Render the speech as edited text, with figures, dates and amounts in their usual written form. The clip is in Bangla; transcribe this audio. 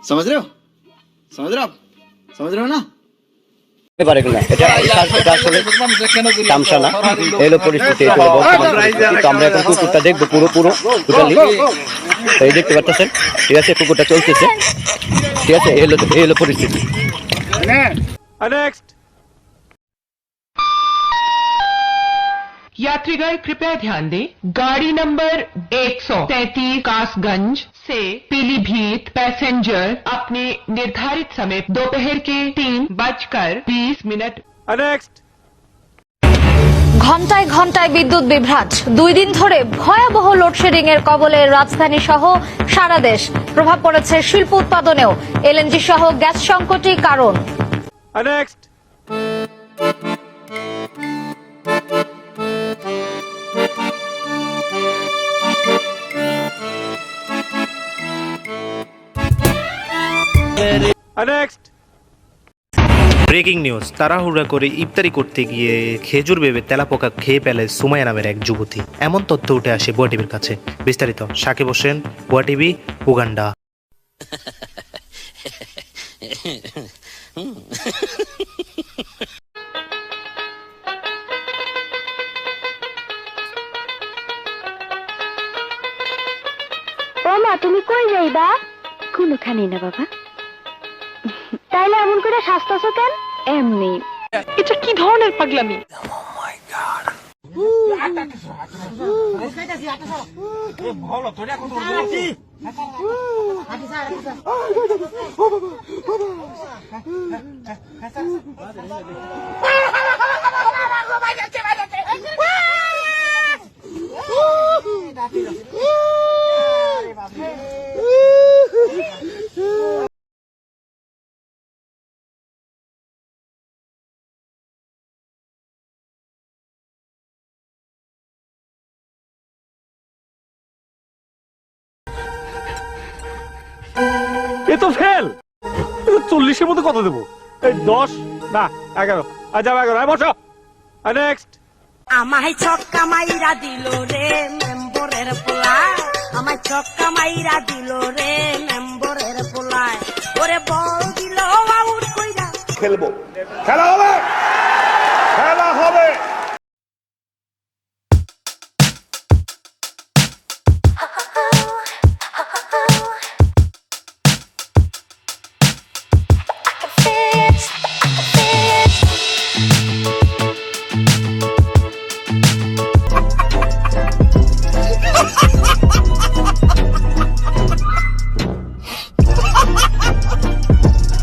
समझ रहे हो समझ रहे हो आप समझ रहे हो ना পারে কিনা এটা আসলে তামসা না, এই হলো পরিস্থিতি। তো আমরা এখন কুকুরটা দেখবো পুরো টোটালি, এই দেখতে পাচ্ছেন, ঠিক আছে, কুকুরটা চলতেছে, ঠিক আছে, এই হলো পরিস্থিতি। यात्रीगण कृपया ध्यान दें, गाड़ी नंबर 133 कासगंज से पीलीभीत पैसेंजर अपने निर्धारित समय दोपहर के 3:20 ঘন্টায় ঘন্টায় বিদ্যুৎ বিভ্রাট, 2 দিন ধরে ভয়াবহ লোডশেডিং এর কবলে রাজধানী সহ সারা দেশ। প্রভাব পড়েছে শিল্প উৎপাদনেও। এলএনজি সহ গ্যাস সংকটই কারণ। ব্রেকিং নিউজ, তাড়াহুড়া করে ইফতারি করতে গিয়ে খেজুর ভেবে তেলাপোকা খেয়ে ফেলে সুমাইয়া নামের এক যুবতী, এমন তথ্য উঠে আসে বুয়া টিভির কাছে। বিস্তারিত সাকিব হোসেন, বুয়া টিভি, উগান্ডা। ও মা, তুমি কই যাইবা? কোনখানে না বাবা। তাইলে এমন করে শাস্তাছো কেন? এমনি। এটা কি ধরনের পাগলামি? এ তো ফেল। 40-এর মধ্যে কত দেবো? 10 না 11। আচ্ছা 11, বসো। নেক্সট। আমায় ছক্কা মাইরা দিল রে মেম্বরের পোলায়, আমায় ছক্কা মাইরা দিল রে মেম্বরের পোলায়, ওরে বল দিল আউট কইরা। খেলবো, খেলা হবে।